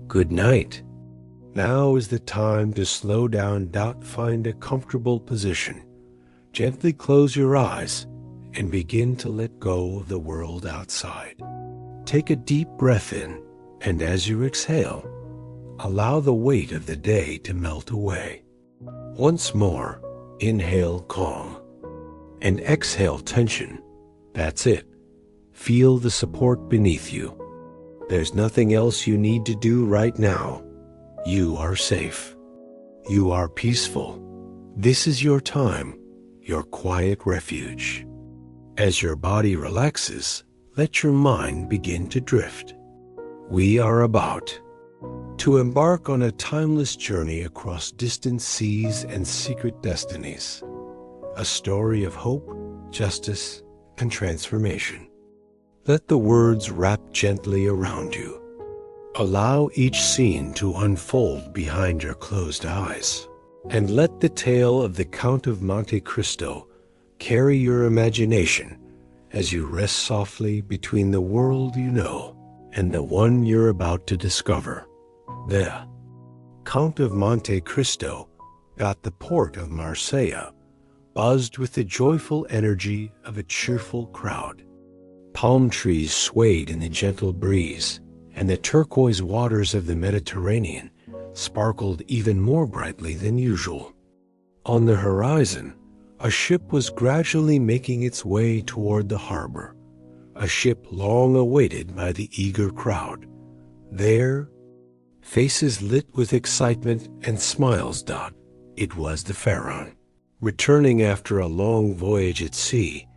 Good night. Now is the time to slow down. Find a comfortable position. Gently close your eyes and begin to let go of the world outside. Take a deep breath in, and as you exhale, allow the weight of the day to melt away. Once more, inhale calm and exhale tension. That's it. Feel the support beneath you. There's nothing else you need to do right now. You are safe. You are peaceful. This is your time, your quiet refuge. As your body relaxes, let your mind begin to drift. We are about to embark on a timeless journey across distant seas and secret destinies. A story of hope, justice, and transformation. Let the words wrap gently around you. Allow each scene to unfold behind your closed eyes, and let the tale of the Count of Monte Cristo carry your imagination as you rest softly between the world you know and the one you're about to discover. The Count of Monte Cristo got the port of Marseille buzzed with the joyful energy of a cheerful crowd. Palm trees swayed in the gentle breeze, and the turquoise waters of the Mediterranean sparkled even more brightly than usual. On the horizon, a ship was gradually making its way toward the harbor, a ship long awaited by the eager crowd. There, faces lit with excitement and smiles. It was the Pharaon, returning after a long voyage at sea,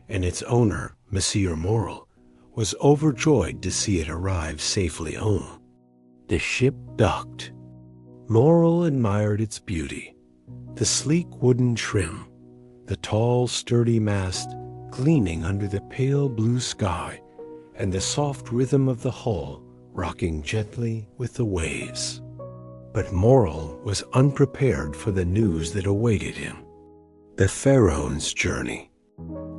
and its owner, Monsieur Morel, was overjoyed to see it arrive safely home. The ship docked. Morel admired its beauty, the sleek wooden trim, the tall, sturdy mast gleaming under the pale blue sky, and the soft rhythm of the hull rocking gently with the waves. But Morel was unprepared for the news that awaited him. The Pharaon's journey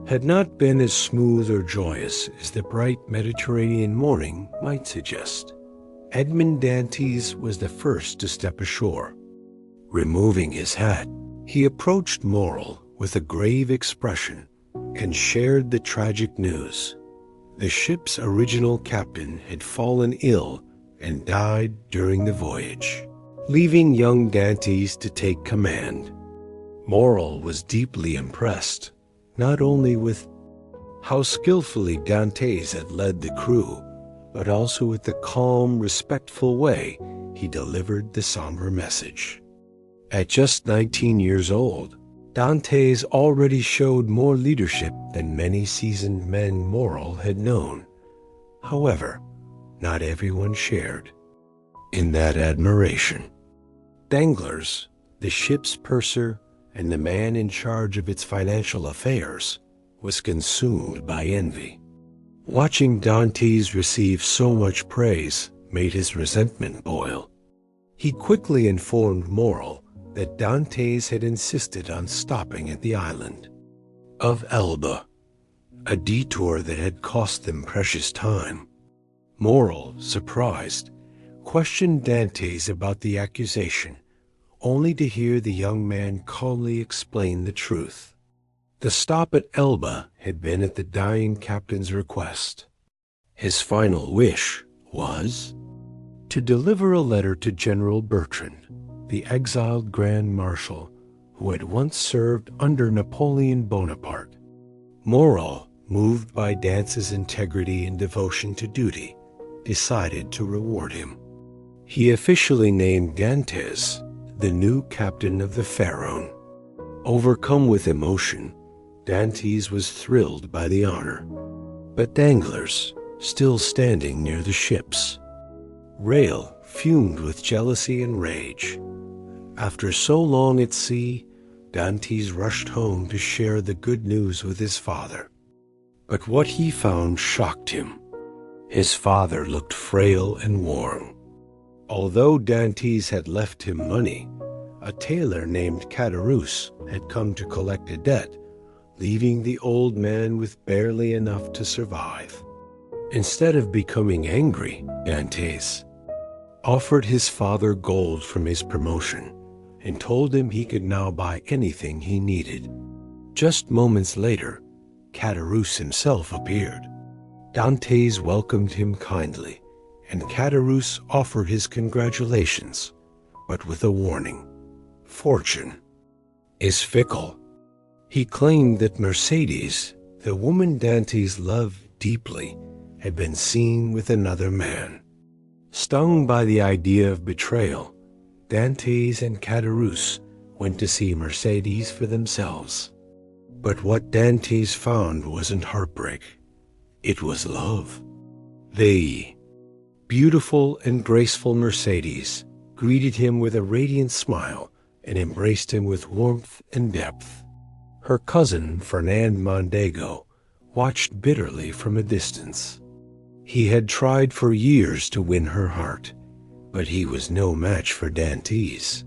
had not been as smooth or joyous as the bright Mediterranean morning might suggest. Edmond Dantès was the first to step ashore. Removing his hat, he approached Morel with a grave expression and shared the tragic news. The ship's original captain had fallen ill and died during the voyage, leaving young Dantès to take command. Morel was deeply impressed, not only with how skillfully Dantès had led the crew, but also with the calm, respectful way he delivered the somber message. At just 19 years old, Dantès already showed more leadership than many seasoned men Morel had known. However, not everyone shared in that admiration. Danglars, the ship's purser and the man in charge of its financial affairs, was consumed by envy. Watching Dantès receive so much praise made his resentment boil. He quickly informed Morel that Dantès had insisted on stopping at the island of Elba, a detour that had cost them precious time. Morel, surprised, questioned Dantès about the accusation, only to hear the young man calmly explain the truth. The stop at Elba had been at the dying captain's request. His final wish was to deliver a letter to General Bertrand, the exiled Grand Marshal who had once served under Napoleon Bonaparte. Morel, moved by Dance's integrity and devotion to duty, decided to reward him. He officially named Dantès the new captain of the Pharaon. Overcome with emotion, Dantès was thrilled by the honor. But Danglars, still standing near the ships, rail fumed with jealousy and rage. After so long at sea, Dantès rushed home to share the good news with his father. But what he found shocked him. His father looked frail and worn. Although Dantès had left him money, a tailor named Caderousse had come to collect a debt, leaving the old man with barely enough to survive. Instead of becoming angry, Dantès offered his father gold from his promotion and told him he could now buy anything he needed. Just moments later, Caderousse himself appeared. Dantès welcomed him kindly, and Caderousse offered his congratulations, but with a warning. Fortune is fickle. He claimed that Mercedes, the woman Dantès loved deeply, had been seen with another man. Stung by the idea of betrayal, Dantès and Caderousse went to see Mercedes for themselves. But what Dantès found wasn't heartbreak. It was love. The beautiful and graceful Mercedes greeted him with a radiant smile and embraced him with warmth and depth. Her cousin, Fernand Mondego, watched bitterly from a distance. He had tried for years to win her heart, but he was no match for Dantès.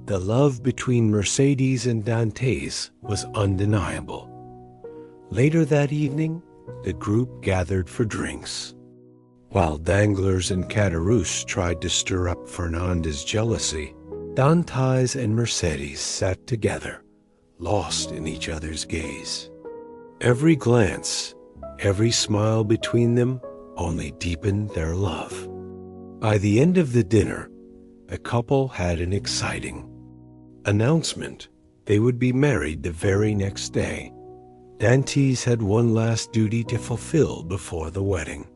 The love between Mercedes and Dantès was undeniable. Later that evening, the group gathered for drinks. While Danglars and Caderousse tried to stir up Fernand's jealousy, Dantès and Mercedes sat together, lost in each other's gaze. Every glance, every smile between them only deepened their love. By the end of the dinner, the couple had an exciting announcement. They would be married the very next day. Dantès had one last duty to fulfill before the wedding.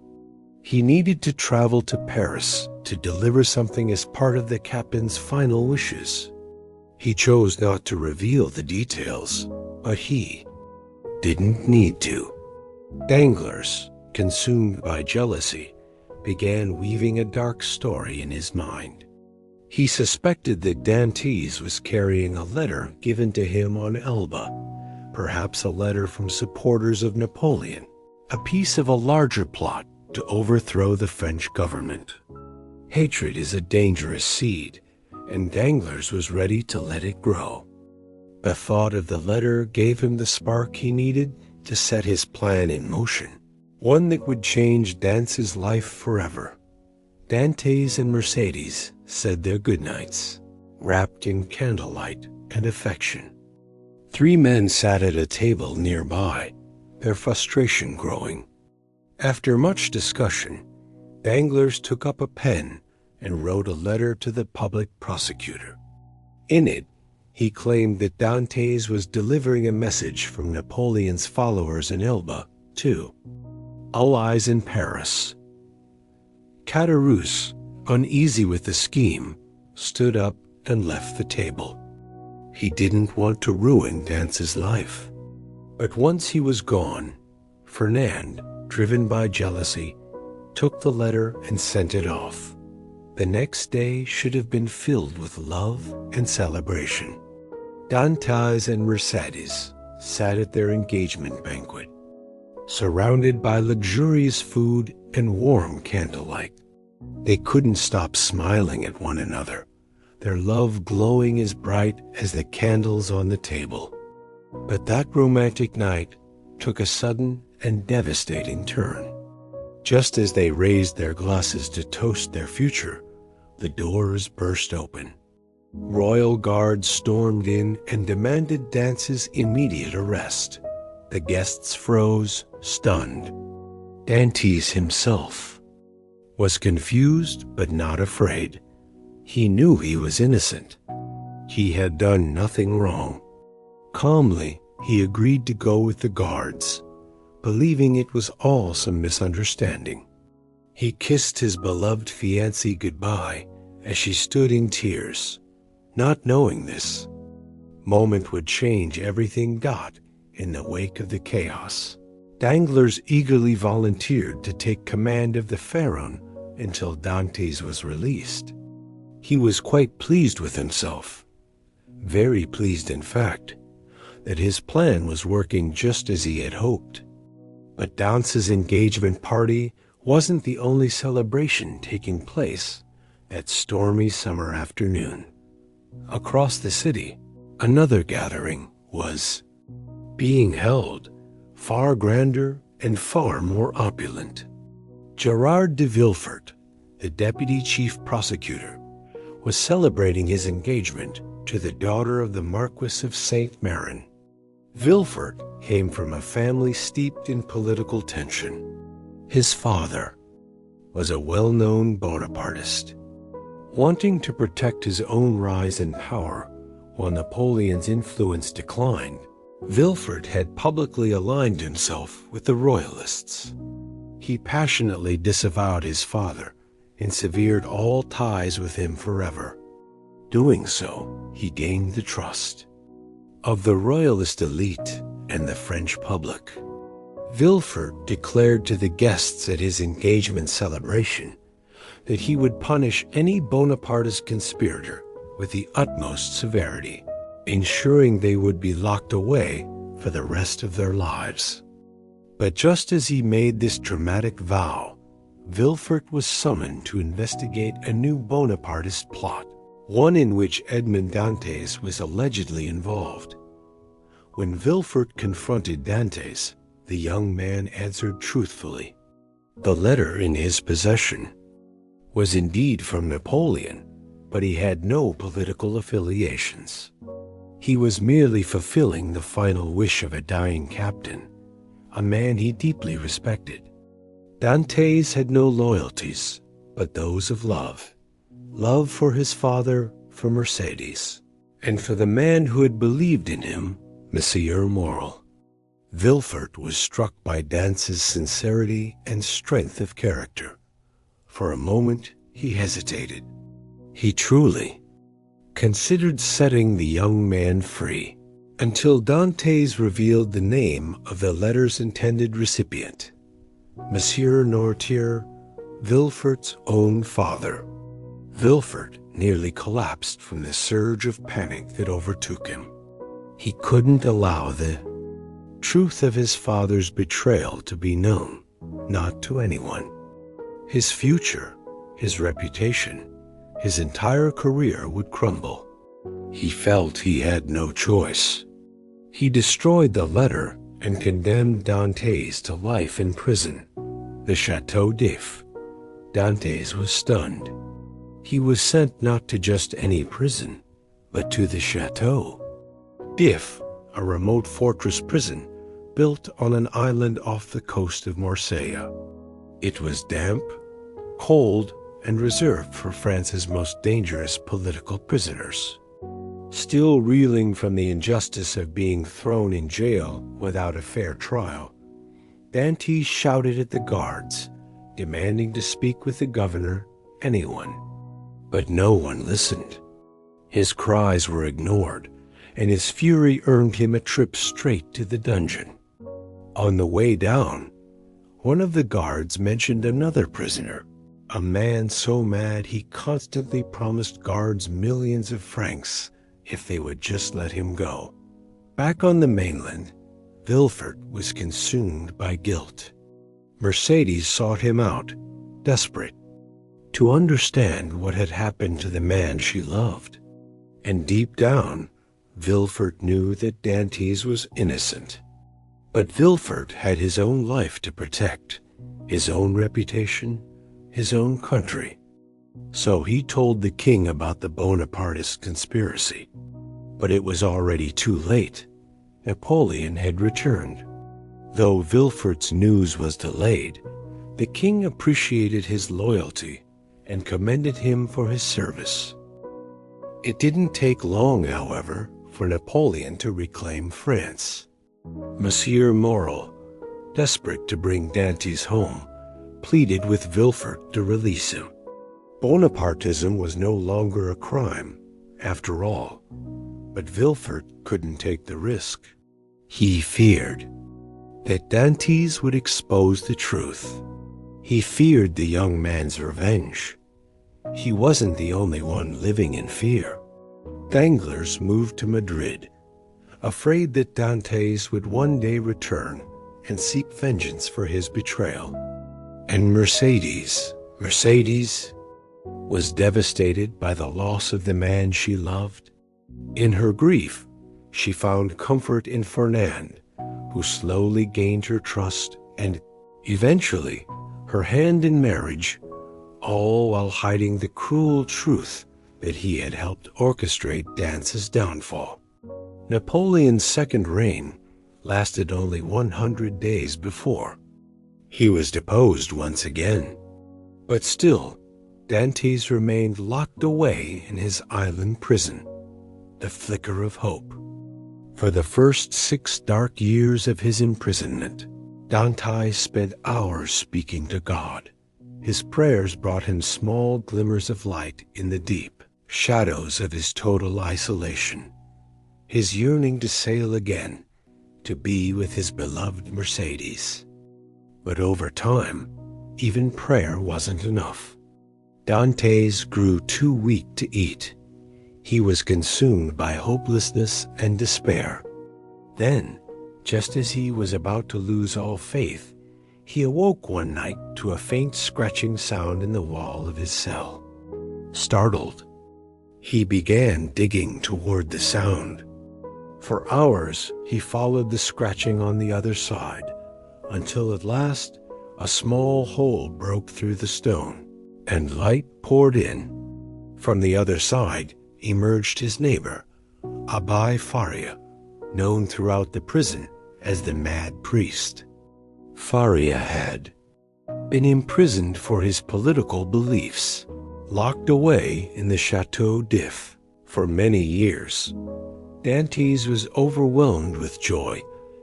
He needed to travel to Paris to deliver something as part of the captain's final wishes. He chose not to reveal the details, but he didn't need to. Danglars, consumed by jealousy, began weaving a dark story in his mind. He suspected that Dantès was carrying a letter given to him on Elba, perhaps a letter from supporters of Napoleon, a piece of a larger plot to overthrow the French government. Hatred is a dangerous seed, and Danglars was ready to let it grow. The thought of the letter gave him the spark he needed to set his plan in motion, one that would change Dance's life forever. Dantès and Mercedes said their goodnights, wrapped in candlelight and affection. Three men sat at a table nearby, their frustration growing. After much discussion, Danglars took up a pen and wrote a letter to the public prosecutor. In it, he claimed that Dantès was delivering a message from Napoleon's followers in Elba to all eyes in Paris. Caderousse, uneasy with the scheme, stood up and left the table. He didn't want to ruin Dance's life. But once he was gone, Fernand, driven by jealousy, took the letter and sent it off. The next day should have been filled with love and celebration. Dantès and Mercedes sat at their engagement banquet, surrounded by luxurious food and warm candlelight. They couldn't stop smiling at one another, their love glowing as bright as the candles on the table. But that romantic night took a sudden and devastating turn. Just as they raised their glasses to toast their future, the doors burst open. Royal guards stormed in and demanded Dance's immediate arrest. The guests froze, stunned. Dantès himself was confused but not afraid. He knew he was innocent. He had done nothing wrong. Calmly, he agreed to go with the guards, believing it was all some misunderstanding. He kissed his beloved fiancée goodbye as she stood in tears, not knowing this moment would change everything. In the wake of the chaos, Danglars eagerly volunteered to take command of the Pharaon until Dantès was released. He was quite pleased with himself, very pleased in fact, that his plan was working just as he had hoped. But Dance's engagement party wasn't the only celebration taking place that stormy summer afternoon. Across the city, another gathering was being held, far grander and far more opulent. Gerard de Villefort, the deputy chief prosecutor, was celebrating his engagement to the daughter of the Marquis of Saint-Marin. Villefort came from a family steeped in political tension. His father was a well-known Bonapartist. Wanting to protect his own rise in power while Napoleon's influence declined, Villefort had publicly aligned himself with the Royalists. He passionately disavowed his father and severed all ties with him forever. Doing so, he gained the trust of the Royalist elite and the French public. Villefort declared to the guests at his engagement celebration that he would punish any Bonapartist conspirator with the utmost severity, ensuring they would be locked away for the rest of their lives. But just as he made this dramatic vow, Villefort was summoned to investigate a new Bonapartist plot, one in which Edmond Dantès was allegedly involved. When Villefort confronted Dantès, the young man answered truthfully. The letter in his possession was indeed from Napoleon, but he had no political affiliations. He was merely fulfilling the final wish of a dying captain, a man he deeply respected. Dantès had no loyalties, but those of love. Love for his father, for Mercédès, and for the man who had believed in him, Monsieur Morel. Villefort was struck by Dantès' sincerity and strength of character. For a moment, he hesitated. He truly considered setting the young man free, until Dantès revealed the name of the letter's intended recipient, Monsieur Noirtier, Villefort's own father. Villefort nearly collapsed from the surge of panic that overtook him. He couldn't allow the truth of his father's betrayal to be known, not to anyone. His future, his reputation, his entire career would crumble. He felt he had no choice. He destroyed the letter and condemned Dantès to life in prison, the Château d'If. Dantès was stunned. He was sent not to just any prison, but to the Château d'If, a remote fortress prison built on an island off the coast of Marseille. It was damp, cold, and reserved for France's most dangerous political prisoners. Still reeling from the injustice of being thrown in jail without a fair trial, Dantès shouted at the guards, demanding to speak with the governor, anyone. But no one listened. His cries were ignored, and his fury earned him a trip straight to the dungeon. On the way down, one of the guards mentioned another prisoner, a man so mad he constantly promised guards millions of francs if they would just let him go. Back on the mainland, Villefort was consumed by guilt. Mercédès sought him out, desperate to understand what had happened to the man she loved. And deep down, Villefort knew that Dantès was innocent. But Villefort had his own life to protect, his own reputation, his own country. So he told the king about the Bonapartist conspiracy. But it was already too late. Napoleon had returned. Though Villefort's news was delayed, the king appreciated his loyalty and commended him for his service. It didn't take long, however, for Napoleon to reclaim France. Monsieur Morel, desperate to bring Dantès home, pleaded with Villefort to release him. Bonapartism was no longer a crime, after all, but Villefort couldn't take the risk. He feared that Dantès would expose the truth. He feared the young man's revenge. He wasn't the only one living in fear. Danglars moved to Madrid, afraid that Dantès would one day return and seek vengeance for his betrayal. And Mercédès was devastated by the loss of the man she loved. In her grief, she found comfort in Fernand, who slowly gained her trust and, eventually, her hand in marriage, all while hiding the cruel truth that he had helped orchestrate Dance's downfall. Napoleon's second reign lasted only 100 days before. He was deposed once again, but still, Dantès remained locked away in his island prison, the flicker of hope. For the first 6 dark years of his imprisonment, Dantès spent hours speaking to God. His prayers brought him small glimmers of light in the deep shadows of his total isolation. His yearning to sail again, to be with his beloved Mercedes. But over time, even prayer wasn't enough. Dantès grew too weak to eat. He was consumed by hopelessness and despair. Then, just as he was about to lose all faith, he awoke one night to a faint scratching sound in the wall of his cell. Startled, he began digging toward the sound. For hours, he followed the scratching on the other side, until at last a small hole broke through the stone, and light poured in. From the other side emerged his neighbor, Abbé Faria, known throughout the prison as the Mad Priest. Faria had been imprisoned for his political beliefs, locked away in the Chateau d'If for many years. Dantès was overwhelmed with joy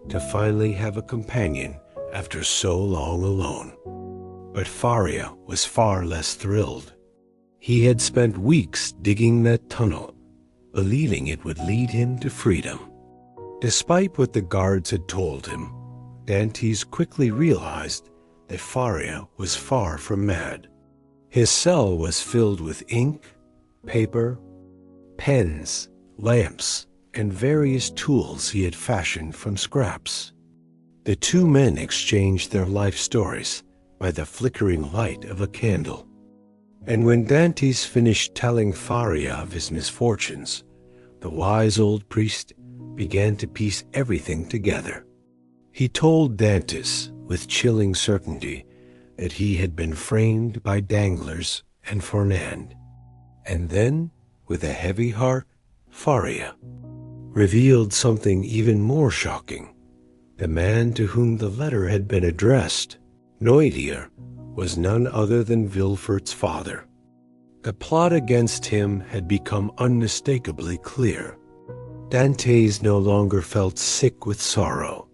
to finally have a companion after so long alone. But Faria was far less thrilled. He had spent weeks digging that tunnel, believing it would lead him to freedom. Despite what the guards had told him, Dantès quickly realized that Faria was far from mad. His cell was filled with ink, paper, pens, lamps, and various tools he had fashioned from scraps. The two men exchanged their life stories by the flickering light of a candle. And when Dantès finished telling Faria of his misfortunes, the wise old priest began to piece everything together. He told Dantès with chilling certainty that he had been framed by Danglars and Fernand. And then, with a heavy heart, Faria revealed something even more shocking. The man to whom the letter had been addressed, Noirtier, was none other than Villefort's father. The plot against him had become unmistakably clear. Dantès no longer felt sick with sorrow.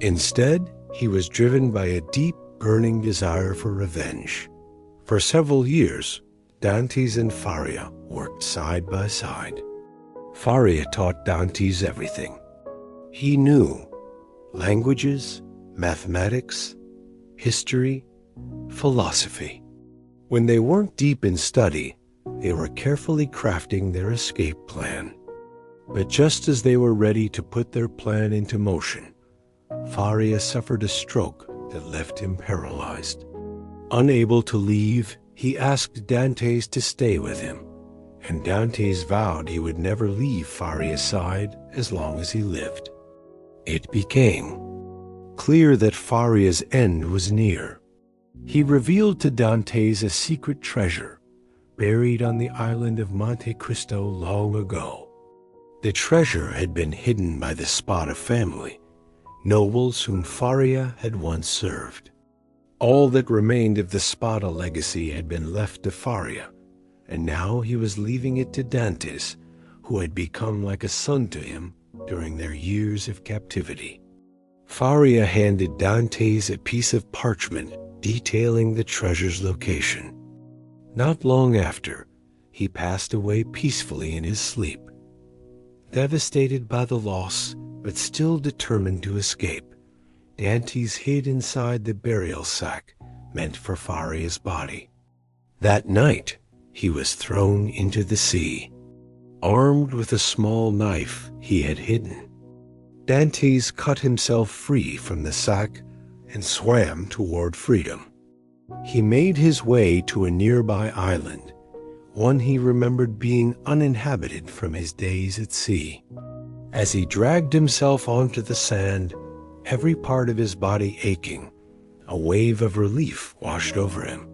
Instead, he was driven by a deep, burning desire for revenge. For several years, Dantès and Faria worked side by side. Faria taught Dantès everything. He knew languages, mathematics, history, philosophy. When they weren't deep in study, they were carefully crafting their escape plan. But just as they were ready to put their plan into motion, Faria suffered a stroke that left him paralyzed. Unable to leave, he asked Dantès to stay with him, and Dantès vowed he would never leave Faria's side as long as he lived. It became clear that Faria's end was near. He revealed to Dantès a secret treasure buried on the island of Monte Cristo long ago. The treasure had been hidden by the Spada family, nobles whom Faria had once served. All that remained of the Spada legacy had been left to Faria, and now he was leaving it to Dantès, who had become like a son to him during their years of captivity. Faria handed Dantès a piece of parchment detailing the treasure's location. Not long after, he passed away peacefully in his sleep. Devastated by the loss, but still determined to escape, Dantès hid inside the burial sack meant for Faria's body. That night, he was thrown into the sea, armed with a small knife he had hidden. Dantès cut himself free from the sack and swam toward freedom. He made his way to a nearby island, one he remembered being uninhabited from his days at sea. As he dragged himself onto the sand, every part of his body aching, a wave of relief washed over him.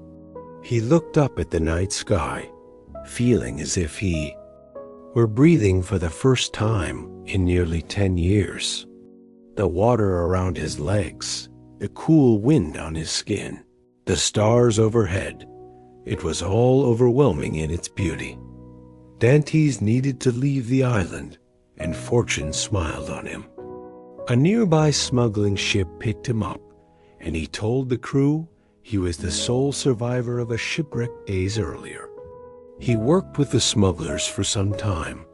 He looked up at the night sky, feeling as if he were breathing for the first time in nearly 10 years. The water around his legs, the cool wind on his skin, the stars overhead, it was all overwhelming in its beauty. Dantès needed to leave the island, and fortune smiled on him. A nearby smuggling ship picked him up, and he told the crew he was the sole survivor of a shipwreck days earlier. He worked with the smugglers for some time,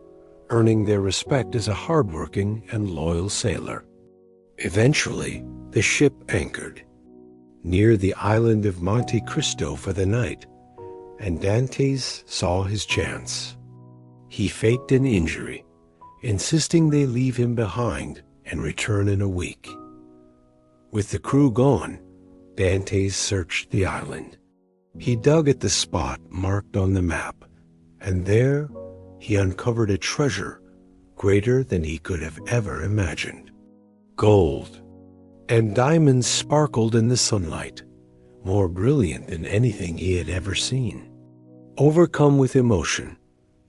earning their respect as a hardworking and loyal sailor. Eventually, the ship anchored near the island of Monte Cristo for the night, and Dantès saw his chance. He faked an injury, insisting they leave him behind and return in a week. With the crew gone, Dantès searched the island. He dug at the spot marked on the map, and there he uncovered a treasure greater than he could have ever imagined. Gold and diamonds sparkled in the sunlight, more brilliant than anything he had ever seen. Overcome with emotion,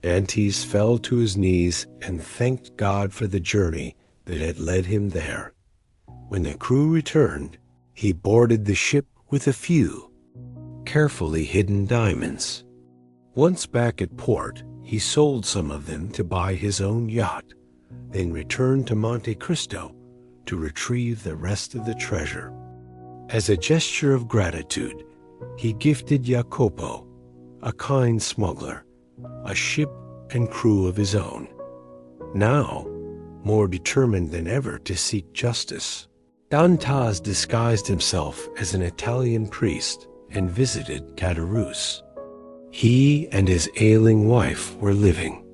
Dantès fell to his knees and thanked God for the journey that had led him there. When the crew returned, he boarded the ship with a few carefully hidden diamonds. Once back at port, he sold some of them to buy his own yacht, then returned to Monte Cristo to retrieve the rest of the treasure. As a gesture of gratitude, he gifted Jacopo, a kind smuggler, a ship and crew of his own. Now, more determined than ever to seek justice, Dantès disguised himself as an Italian priest and visited Caderousse. He and his ailing wife were living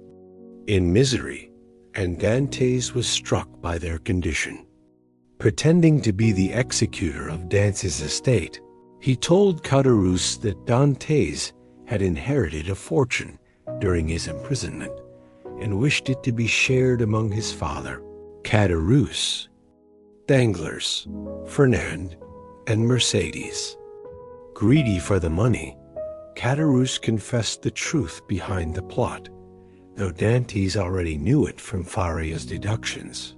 in misery, and Dantès was struck by their condition. Pretending to be the executor of Dantès' estate, he told Caderousse that Dantès had inherited a fortune during his imprisonment and wished it to be shared among his father, Caderousse, Danglars, Fernand, and Mercedes. Greedy for the money, Caderousse confessed the truth behind the plot, though Dantès already knew it from Faria's deductions.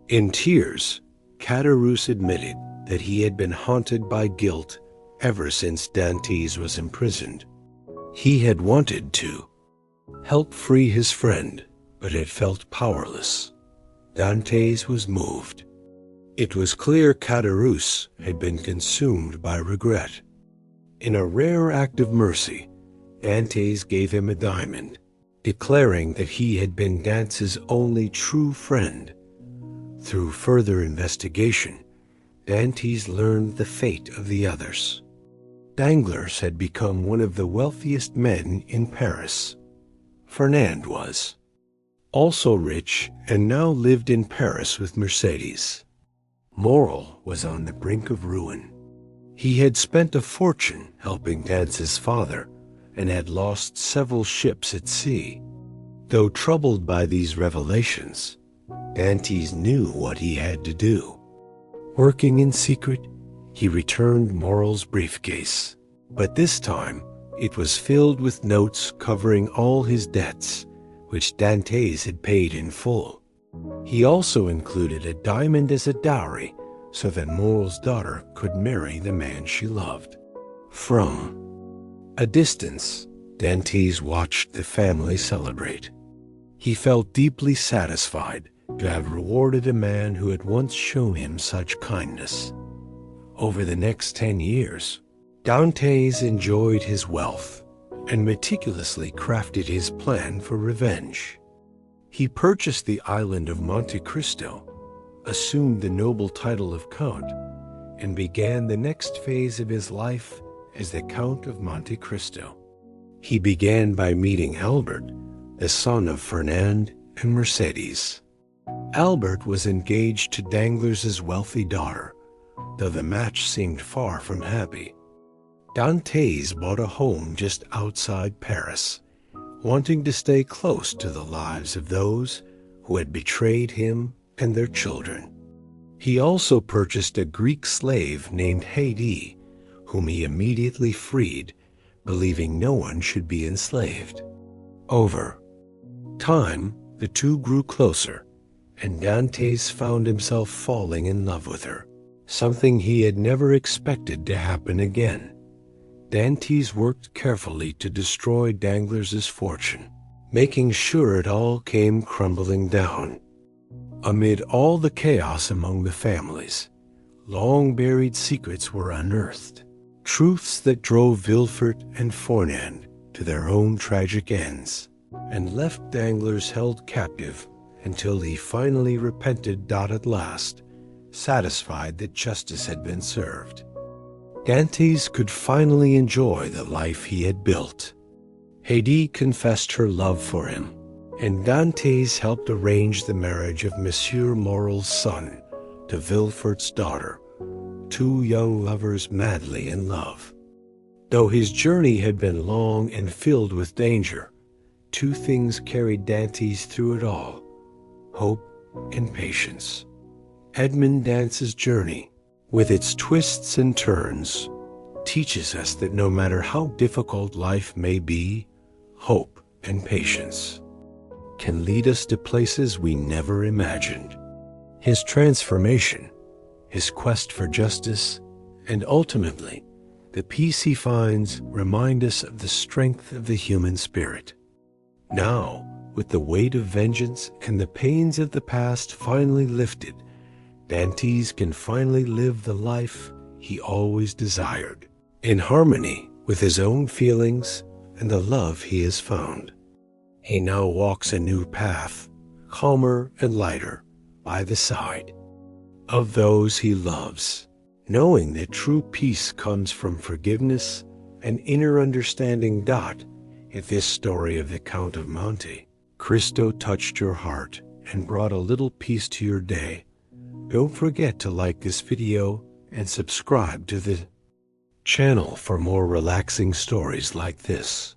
In tears, Caderousse admitted that he had been haunted by guilt ever since Dantès was imprisoned. He had wanted to help free his friend, but had felt powerless. Dantès was moved. It was clear Caderousse had been consumed by regret. In a rare act of mercy, Dantès gave him a diamond, declaring that he had been Dantès' only true friend. Through further investigation, Dantès learned the fate of the others. Danglars had become one of the wealthiest men in Paris. Fernand was also rich and now lived in Paris with Mercedes. Morel was on the brink of ruin. He had spent a fortune helping Dantès' father and had lost several ships at sea. Though troubled by these revelations, Dantès knew what he had to do. Working in secret, he returned Morel's briefcase, but this time it was filled with notes covering all his debts, which Dantès had paid in full. He also included a diamond as a dowry so that Morel's daughter could marry the man she loved. From a distance, Dantès watched the family celebrate. He felt deeply satisfied to have rewarded a man who had once shown him such kindness. Over the next 10 years, Dantès enjoyed his wealth and meticulously crafted his plan for revenge. He purchased the island of Monte Cristo, assumed the noble title of Count, and began the next phase of his life as the Count of Monte Cristo. He began by meeting Albert, the son of Fernand and Mercedes. Albert was engaged to Danglars' wealthy daughter, though the match seemed far from happy. Dantès bought a home just outside Paris, wanting to stay close to the lives of those who had betrayed him and their children. He also purchased a Greek slave named Haydée, whom he immediately freed, believing no one should be enslaved. Over time, the two grew closer, and Dantès found himself falling in love with her, something he had never expected to happen again. Dantès worked carefully to destroy Danglars' fortune, making sure it all came crumbling down. Amid all the chaos among the families, long-buried secrets were unearthed, truths that drove Villefort and Fernand to their own tragic ends, and left Danglars held captive until he finally repented at last, satisfied that justice had been served. Dantès could finally enjoy the life he had built. Haydée confessed her love for him, and Dantès helped arrange the marriage of Monsieur Morel's son to Villefort's daughter, two young lovers madly in love. Though his journey had been long and filled with danger, two things carried Dantès through it all: hope and patience. Edmond Dantès' journey, with its twists and turns, teaches us that no matter how difficult life may be, hope and patience can lead us to places we never imagined. His transformation, his quest for justice, and ultimately, the peace he finds remind us of the strength of the human spirit. Now, with the weight of vengeance and the pains of the past finally lifted, Dantès can finally live the life he always desired, in harmony with his own feelings and the love he has found. He now walks a new path, calmer and lighter, by the side of those he loves, knowing that true peace comes from forgiveness and inner understanding. If this story of the Count of Monte Cristo touched your heart and brought a little peace to your day, don't forget to like this video and subscribe to the channel for more relaxing stories like this.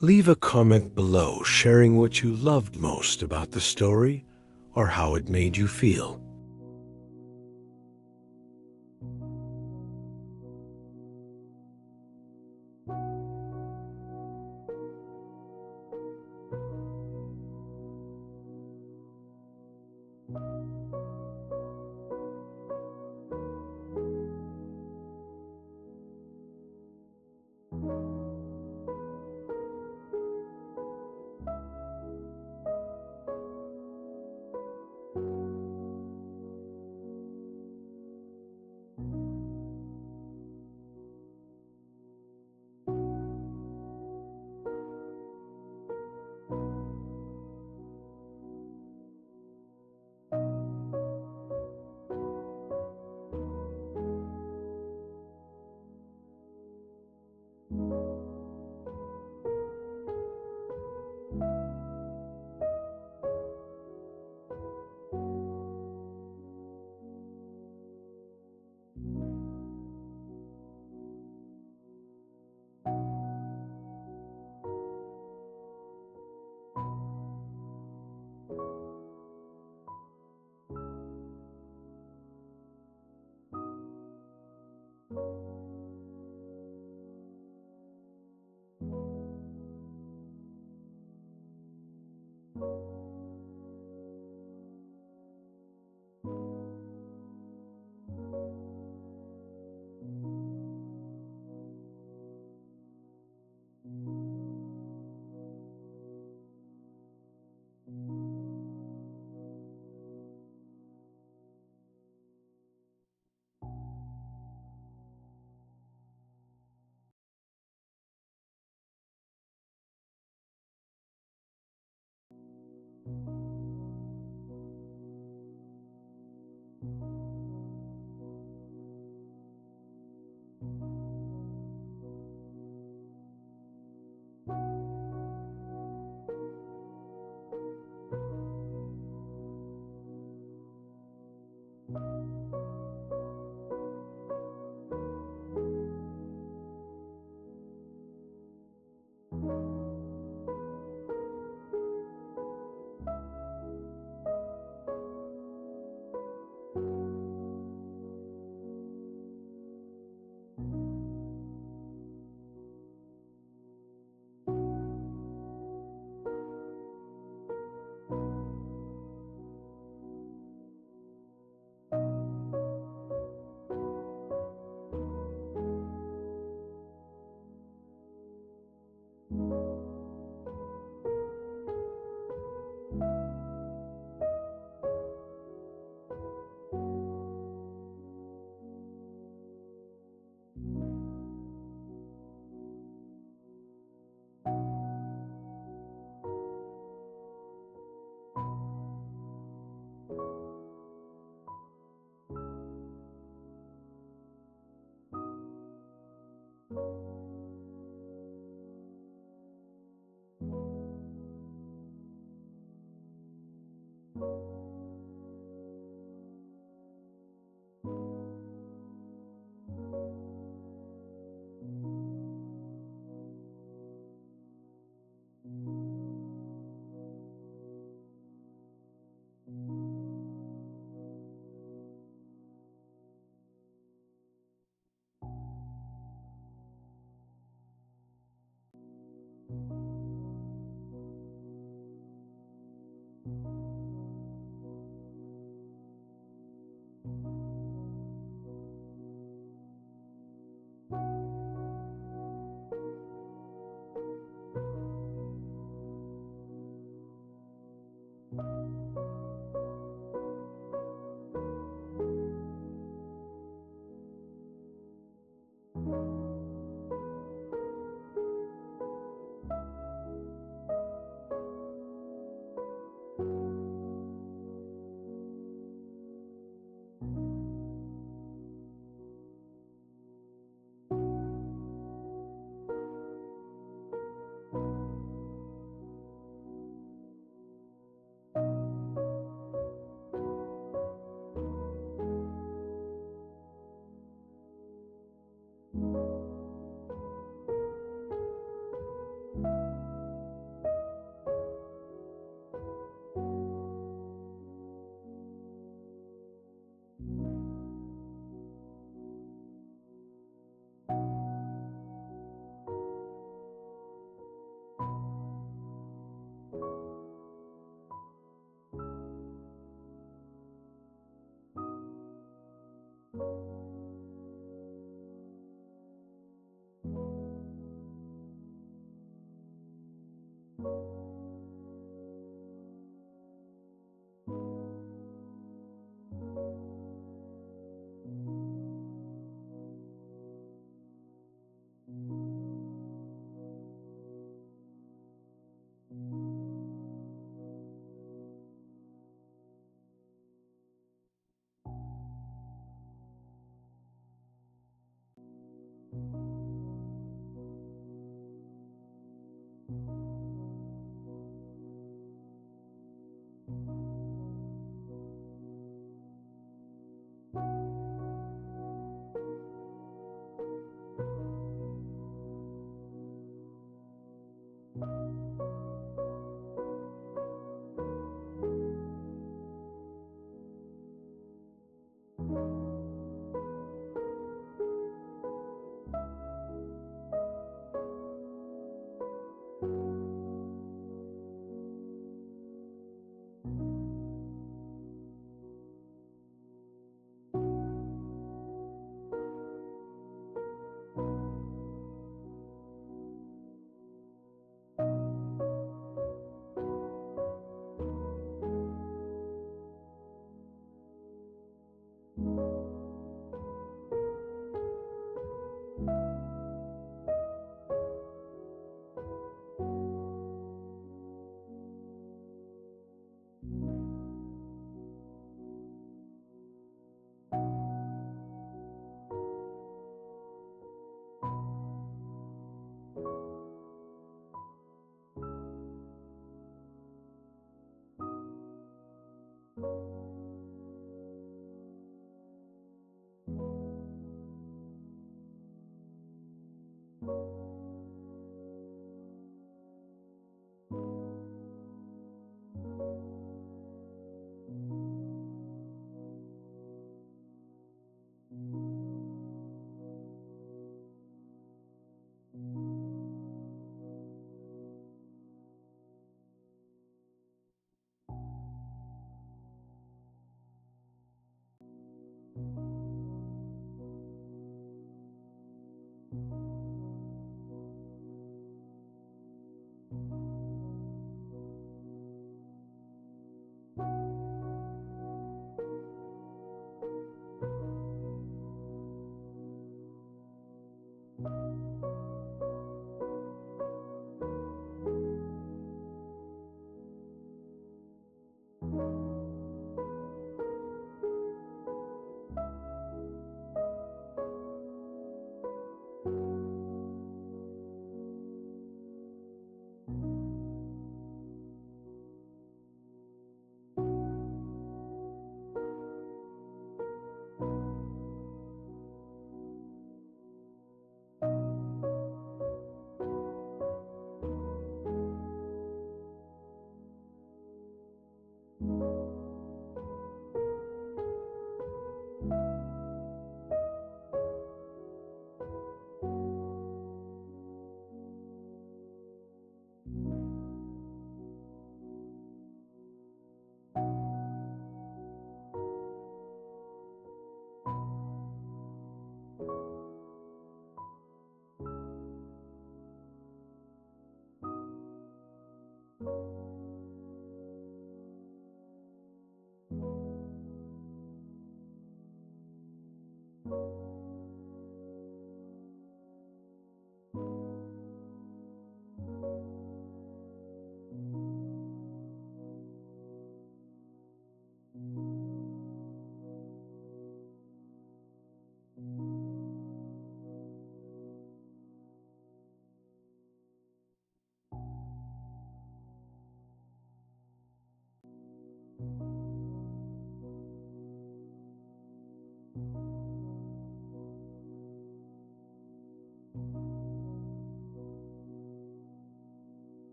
Leave a comment below sharing what you loved most about the story or how it made you feel.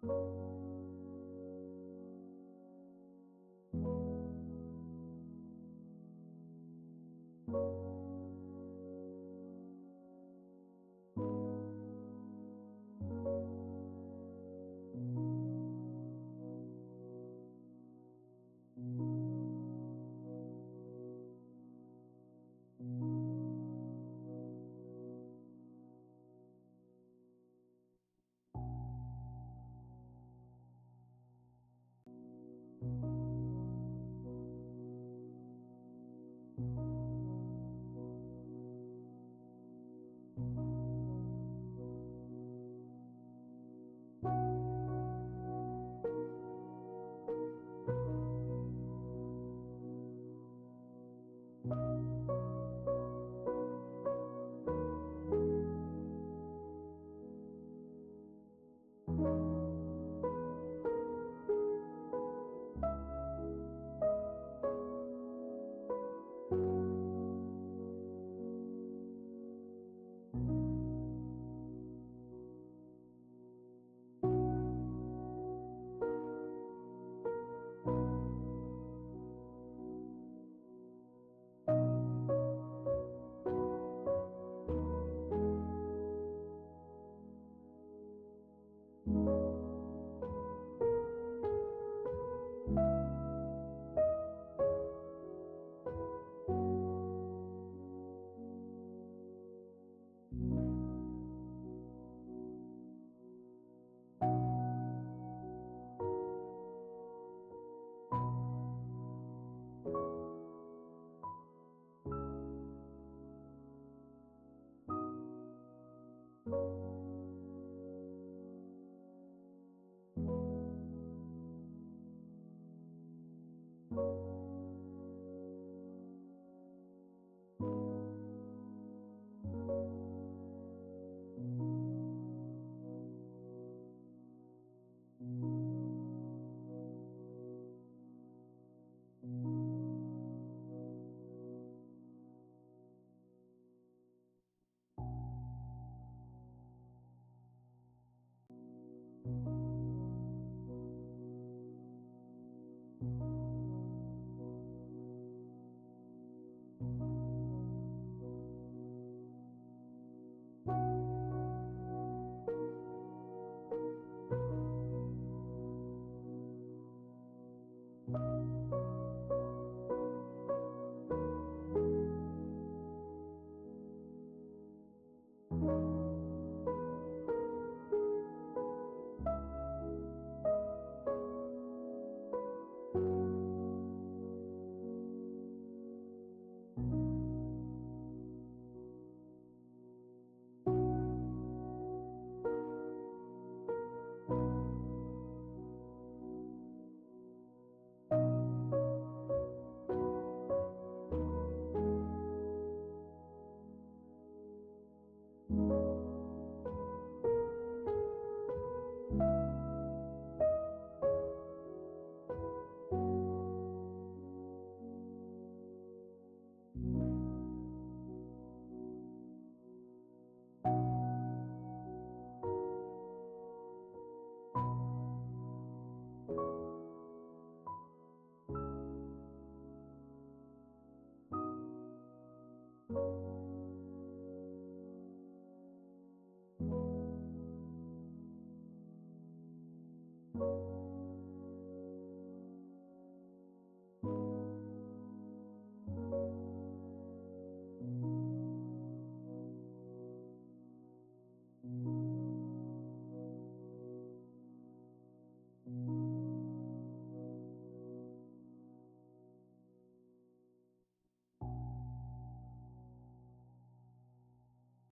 you.